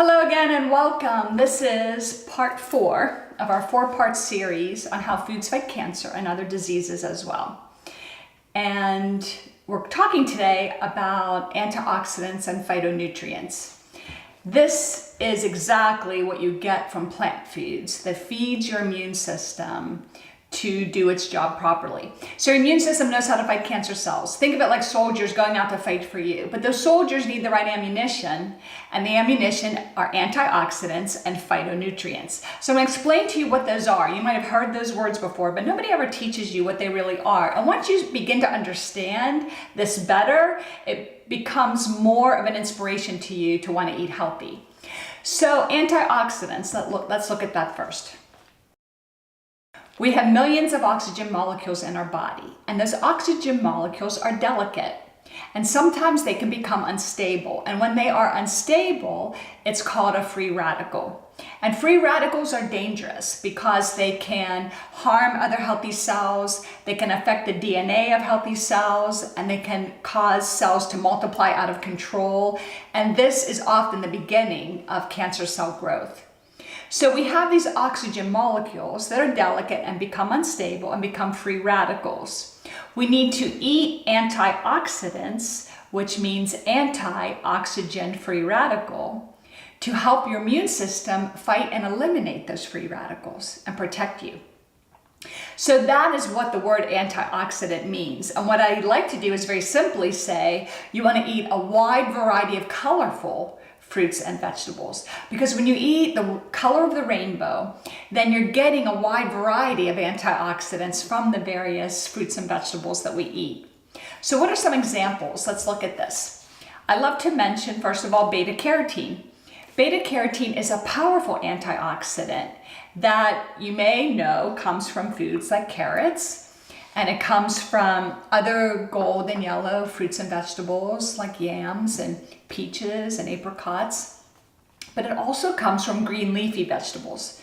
Hello again and welcome. This is part 4 of our 4-part series on how foods fight cancer and other diseases as well. And we're talking today about antioxidants and phytonutrients. This is exactly what you get from plant foods that feeds your immune system to do its job properly. So your immune system knows how to fight cancer cells. Think of it like soldiers going out to fight for you. But those soldiers need the right ammunition, and the ammunition are antioxidants and phytonutrients. So I'm going to explain to you what those are. You might have heard those words before, but nobody ever teaches you what they really are. And once you begin to understand this better, it becomes more of an inspiration to you to want to eat healthy. So antioxidants, let's look at that first. We have millions of oxygen molecules in our body, and those oxygen molecules are delicate, and sometimes they can become unstable. And when they are unstable, it's called a free radical. And free radicals are dangerous because they can harm other healthy cells, they can affect the DNA of healthy cells, and they can cause cells to multiply out of control. And this is often the beginning of cancer cell growth. So we have these oxygen molecules that are delicate and become unstable and become free radicals. We need to eat antioxidants, which means anti-oxygen free radical, to help your immune system fight and eliminate those free radicals and protect you. So that is what the word antioxidant means. And what I like to do is very simply say, you want to eat a wide variety of colorful fruits and vegetables. Because when you eat the color of the rainbow, then you're getting a wide variety of antioxidants from the various fruits and vegetables that we eat. So what are some examples? Let's look at this. I love to mention, first of all, beta carotene. Beta carotene is a powerful antioxidant that you may know comes from foods like carrots, and it comes from other gold and yellow fruits and vegetables like yams and peaches and apricots. But it also comes from green leafy vegetables.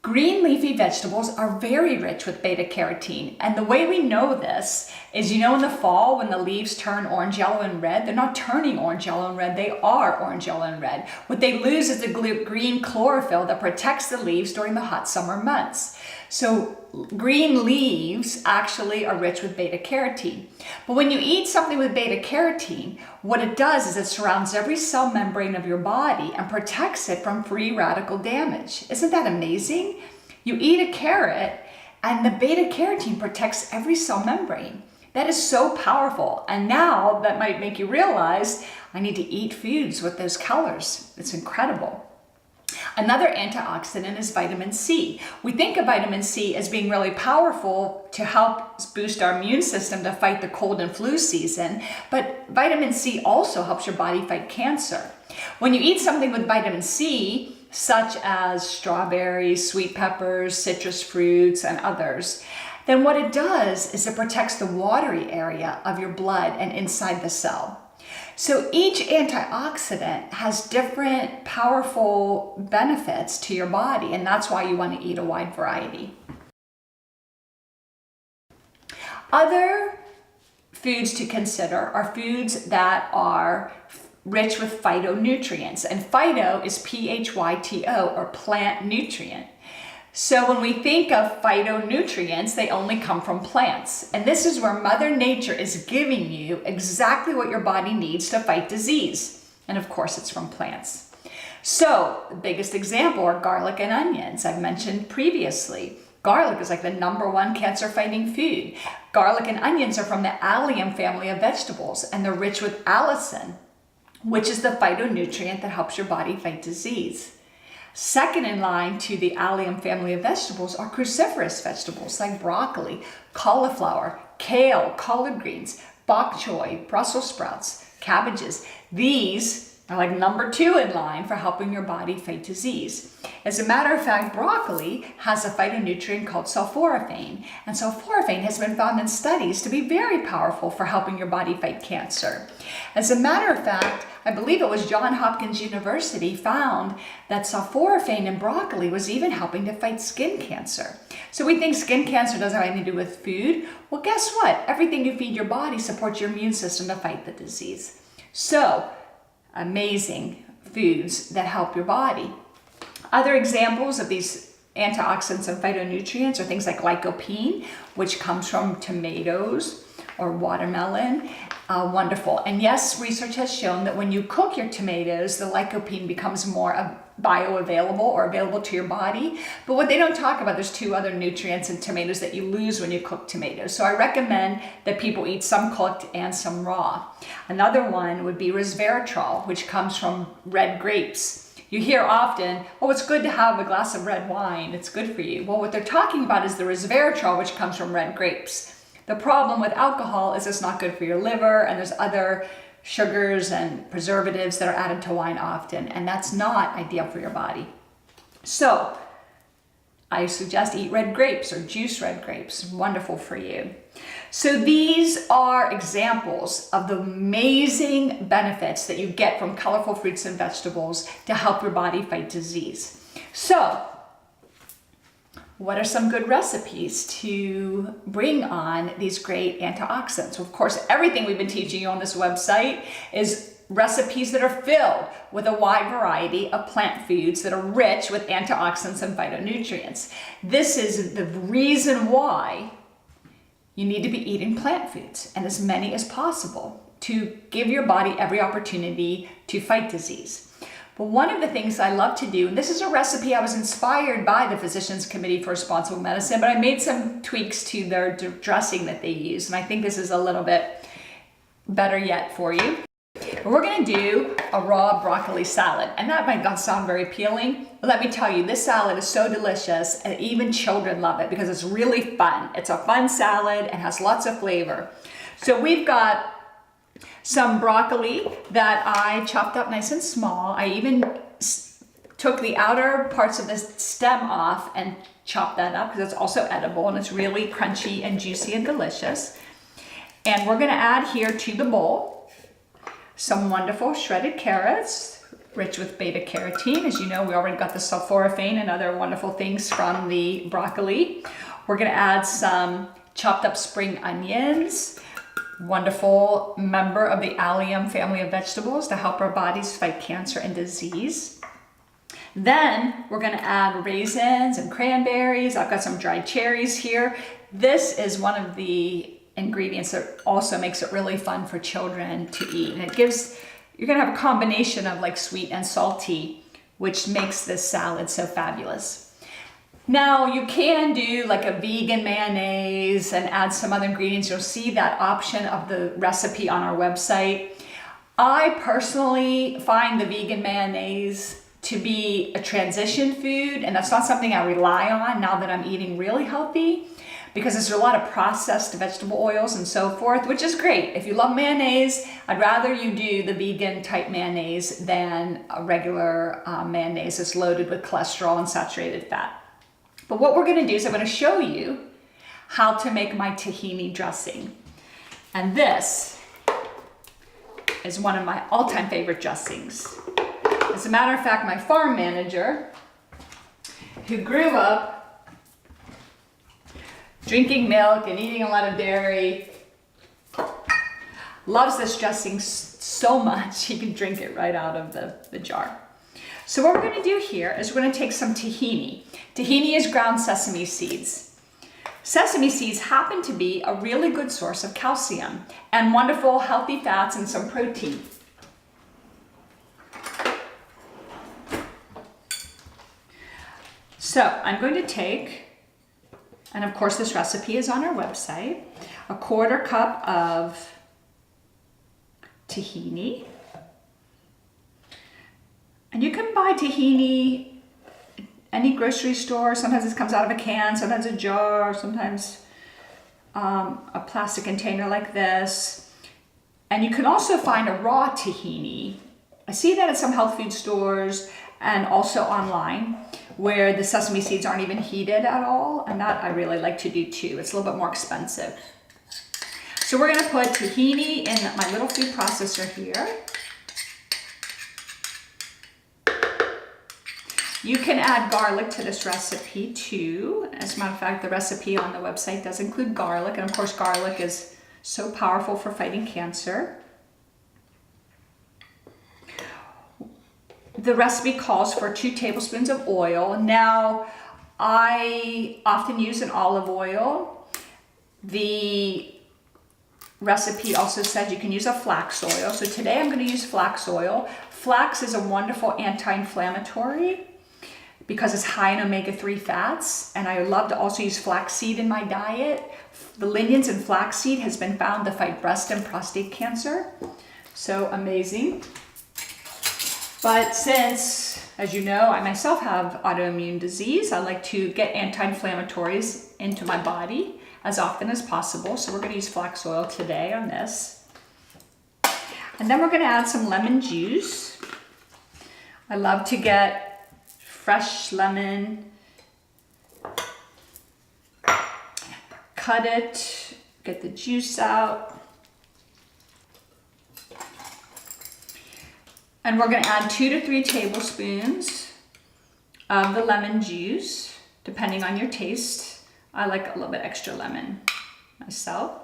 Green leafy vegetables are very rich with beta carotene. And the way we know this is, in the fall when the leaves turn orange, yellow, and red, they're not turning orange, yellow, and red, they are orange, yellow, and red. What they lose is the green chlorophyll that protects the leaves during the hot summer months. So green leaves actually are rich with beta carotene. But when you eat something with beta carotene, what it does is it surrounds every cell membrane of your body and protects it from free radical damage. Isn't that amazing? You eat a carrot and the beta carotene protects every cell membrane. That is so powerful. And now that might make you realize I need to eat foods with those colors. It's incredible. Another antioxidant is vitamin C. We think of vitamin C as being really powerful to help boost our immune system to fight the cold and flu season, but vitamin C also helps your body fight cancer. When you eat something with vitamin C, such as strawberries, sweet peppers, citrus fruits, and others, then what it does is it protects the watery area of your blood and inside the cell. So each antioxidant has different powerful benefits to your body, and that's why you want to eat a wide variety. Other foods to consider are foods that are rich with phytonutrients, and phyto is P-H-Y-T-O, or plant nutrient. So when we think of phytonutrients, they only come from plants. And this is where Mother Nature is giving you exactly what your body needs to fight disease. And of course, it's from plants. So the biggest example are garlic and onions. I've mentioned previously. Garlic is like the #1 cancer-fighting food. Garlic and onions are from the allium family of vegetables, and they're rich with allicin, which is the phytonutrient that helps your body fight disease. Second in line to the allium family of vegetables are cruciferous vegetables like broccoli, cauliflower, kale, collard greens, bok choy, Brussels sprouts, cabbages. These are like #2 in line for helping your body fight disease. As a matter of fact, broccoli has a phytonutrient called sulforaphane, and sulforaphane has been found in studies to be very powerful for helping your body fight cancer. As a matter of fact, I believe it was Johns Hopkins University found that sulforaphane in broccoli was even helping to fight skin cancer. So we think skin cancer doesn't have anything to do with food. Well, guess what? Everything you feed your body supports your immune system to fight the disease. So, amazing foods that help your body. Other examples of these antioxidants and phytonutrients are things like lycopene, which comes from tomatoes or watermelon. Wonderful. And yes, research has shown that when you cook your tomatoes, the lycopene becomes more bioavailable or available to your body. But what they don't talk about, there's 2 other nutrients in tomatoes that you lose when you cook tomatoes. So I recommend that people eat some cooked and some raw. Another one would be resveratrol, which comes from red grapes. You hear often, oh, it's good to have a glass of red wine. It's good for you. Well, what they're talking about is the resveratrol, which comes from red grapes. The problem with alcohol is it's not good for your liver, and there's other sugars and preservatives that are added to wine often, and that's not ideal for your body. So I suggest eat red grapes or juice red grapes. Wonderful for you. So these are examples of the amazing benefits that you get from colorful fruits and vegetables to help your body fight disease. So what are some good recipes to bring on these great antioxidants? Of course, everything we've been teaching you on this website is recipes that are filled with a wide variety of plant foods that are rich with antioxidants and phytonutrients. This is the reason why you need to be eating plant foods, and as many as possible, to give your body every opportunity to fight disease. But one of the things I love to do, and this is a recipe I was inspired by the Physicians Committee for Responsible Medicine, but I made some tweaks to their dressing that they use, and I think this is a little bit better yet for you. We're gonna do a raw broccoli salad, and that might not sound very appealing, but let me tell you, this salad is so delicious, and even children love it because it's really fun. It's a fun salad and has lots of flavor. So we've got some broccoli that I chopped up nice and small. I even took the outer parts of the stem off and chopped that up because it's also edible, and it's really crunchy and juicy and delicious. And we're gonna add here to the bowl some wonderful shredded carrots, rich with beta carotene. As you know, we already got the sulforaphane and other wonderful things from the broccoli. We're gonna add some chopped up spring onions, wonderful member of the allium family of vegetables to help our bodies fight cancer and disease. Then we're gonna add raisins and cranberries. I've got some dried cherries here. This is one of the ingredients that also makes it really fun for children to eat. And you're gonna have a combination of like sweet and salty, which makes this salad so fabulous. Now you can do like a vegan mayonnaise and add some other ingredients. You'll see that option of the recipe on our website. I personally find the vegan mayonnaise to be a transition food, and that's not something I rely on now that I'm eating really healthy, because there's a lot of processed vegetable oils and so forth, which is great. If you love mayonnaise, I'd rather you do the vegan type mayonnaise than a regular mayonnaise that's loaded with cholesterol and saturated fat. But what we're gonna do is I'm gonna show you how to make my tahini dressing. And this is one of my all-time favorite dressings. As a matter of fact, my farm manager, who grew up drinking milk and eating a lot of dairy, loves this dressing so much he can drink it right out of the jar. So what we're gonna do here is we're gonna take some tahini. Tahini is ground sesame seeds. Sesame seeds happen to be a really good source of calcium and wonderful healthy fats and some protein. So I'm going to take, and of course this recipe is on our website, a 1/4 cup of tahini. And you can buy tahini any grocery store. Sometimes this comes out of a can, sometimes a jar, sometimes a plastic container like this. And you can also find a raw tahini. I see that at some health food stores and also online, where the sesame seeds aren't even heated at all. And that I really like to do too. It's a little bit more expensive. So we're gonna put tahini in my little food processor here. You can add garlic to this recipe too. As a matter of fact, the recipe on the website does include garlic, and of course garlic is so powerful for fighting cancer. the recipe calls for 2 tablespoons of oil. Now, I often use an olive oil. The recipe also says you can use a flax oil. So today I'm going to use flax oil. Flax is a wonderful anti-inflammatory because it's high in omega-3 fats. And I love to also use flaxseed in my diet. The lignans in flaxseed has been found to fight breast and prostate cancer. So amazing. But since, as you know, I myself have autoimmune disease, I like to get anti-inflammatories into my body as often as possible. So we're going to use flax oil today on this. And then we're going to add some lemon juice. I love to get fresh lemon, cut it, get the juice out. And we're going to add 2 to 3 tablespoons of the lemon juice, depending on your taste. I like a little bit extra lemon myself.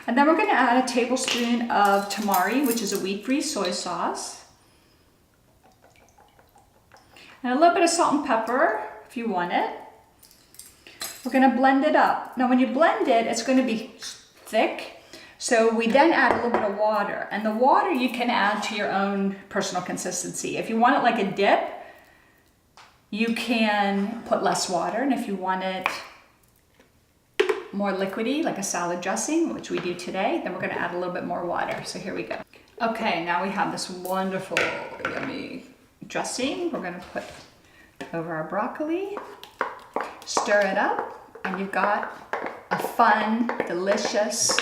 And then we're going to add a tablespoon of tamari, which is a wheat-free soy sauce. And a little bit of salt and pepper if you want it. We're going to blend it up. Now when you blend it, it's going to be thick. So we then add a little bit of water. And the water you can add to your own personal consistency. If you want it like a dip, you can put less water. And if you want it more liquidy, like a salad dressing, which we do today, then we're going to add a little bit more water. So here we go. Okay, now we have this wonderful, yummy dressing. We're going to put over our broccoli. Stir it up, and you've got a fun, delicious,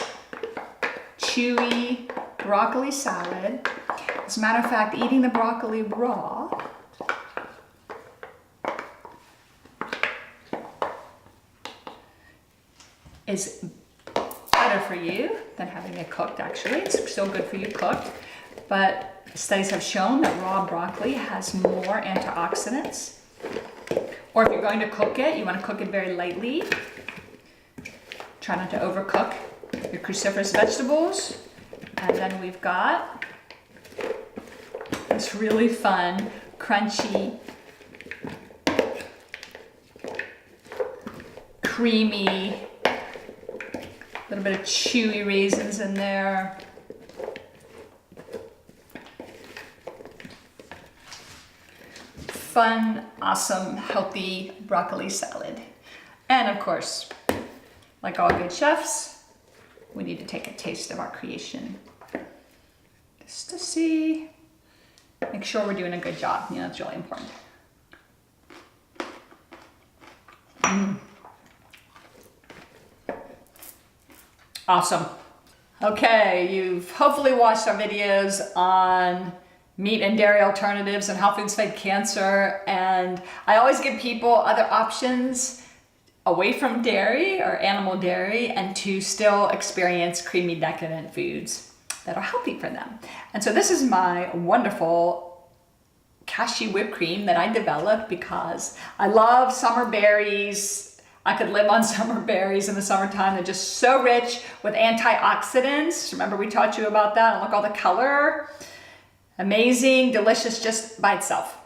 chewy broccoli salad. As a matter of fact, eating the broccoli raw is better for you than having it cooked, actually. It's still good for you cooked, but studies have shown that raw broccoli has more antioxidants. Or if you're going to cook it, you want to cook it very lightly. Try not to overcook your cruciferous vegetables. And then we've got this really fun, crunchy, creamy, a little bit of chewy raisins in there. Fun, awesome, healthy broccoli salad. And of course, like all good chefs, we need to take a taste of our creation. Just to see, make sure we're doing a good job. You know, it's really important. Awesome. Okay, you've hopefully watched our videos on meat and dairy alternatives and how foods fight cancer, and I always give people other options away from dairy or animal dairy and to still experience creamy, decadent foods that are healthy for them. And so this is my wonderful cashew whipped cream that I developed because I love summer berries. I could live on summer berries in the summertime. They're just so rich with antioxidants. Remember we taught you about that? And look, all the color. Amazing, delicious just by itself.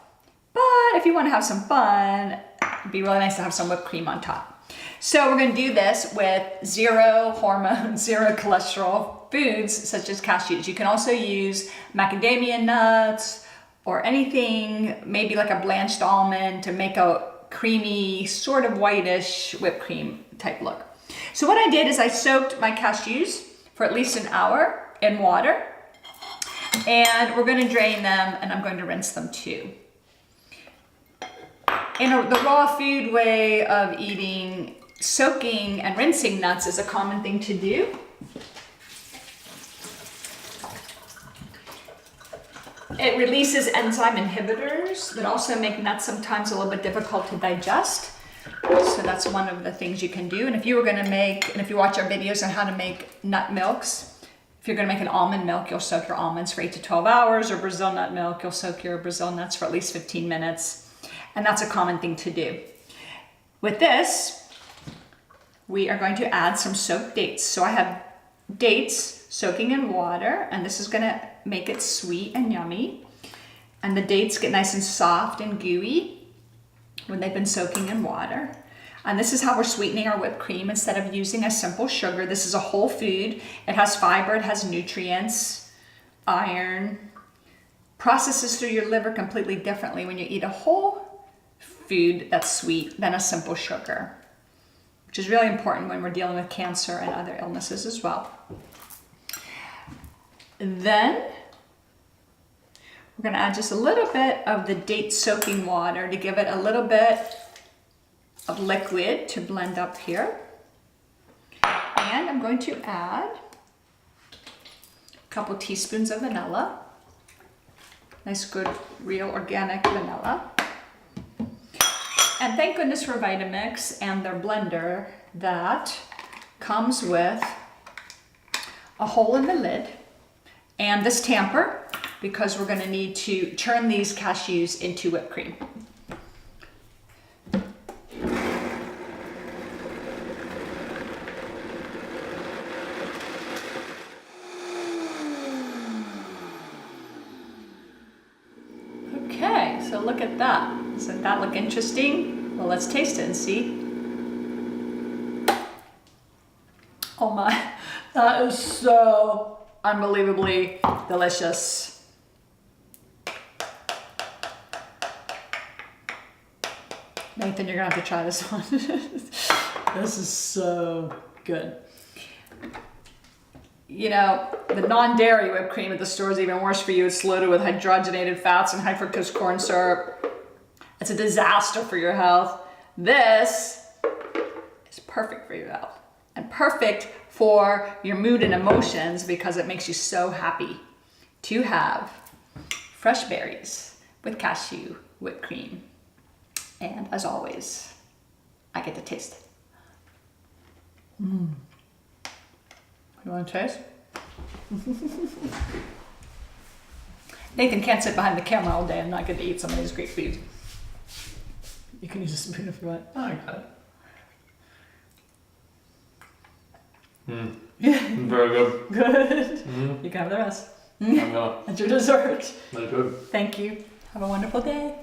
But if you want to have some fun, it'd be really nice to have some whipped cream on top. So we're going to do this with 0 hormone, 0 cholesterol foods such as cashews. You can also use macadamia nuts or anything, maybe like a blanched almond to make a creamy, sort of whitish whipped cream type look. So what I did is I soaked my cashews for at least an hour in water. And we're going to drain them, and I'm going to rinse them too. In the raw food way of eating, soaking and rinsing nuts is a common thing to do. It releases enzyme inhibitors that also make nuts sometimes a little bit difficult to digest. So that's one of the things you can do. And if you were going to make, and if you watch our videos on how to make nut milks, if you're going to make an almond milk, you'll soak your almonds for 8 to 12 hours, or Brazil nut milk, you'll soak your Brazil nuts for at least 15 minutes. And that's a common thing to do. With this, we are going to add some soaked dates. So I have dates soaking in water, and this is gonna make it sweet and yummy. And the dates get nice and soft and gooey when they've been soaking in water. And this is how we're sweetening our whipped cream instead of using a simple sugar. This is a whole food. It has fiber, it has nutrients, iron, processes through your liver completely differently when you eat a whole food that's sweet than a simple sugar, which is really important when we're dealing with cancer and other illnesses as well. And then we're gonna add just a little bit of the date soaking water to give it a little bit of liquid to blend up here. And I'm going to add a couple teaspoons of vanilla. Nice, good, real organic vanilla. And thank goodness for Vitamix and their blender that comes with a hole in the lid and this tamper, because we're going to need to turn these cashews into whipped cream. Okay, so look at that. Doesn't that look interesting? Well, let's taste it and see. Oh my, that is so unbelievably delicious. Nathan, you're gonna have to try this one. This is so good. You know, the non-dairy whipped cream at the store is even worse for you. It's loaded with hydrogenated fats and high fructose corn syrup. It's a disaster for your health. This is perfect for your health and perfect for your mood and emotions because it makes you so happy to have fresh berries with cashew whipped cream. And as always, I get to taste it. You want to taste? Nathan can't sit behind the camera all day and not get to eat some of these great foods. You can use a spoon if you want. Oh, I got it. Very good. Good. You can have the rest. I'm gonna. That's your dessert. That's good. Thank you. Have a wonderful day.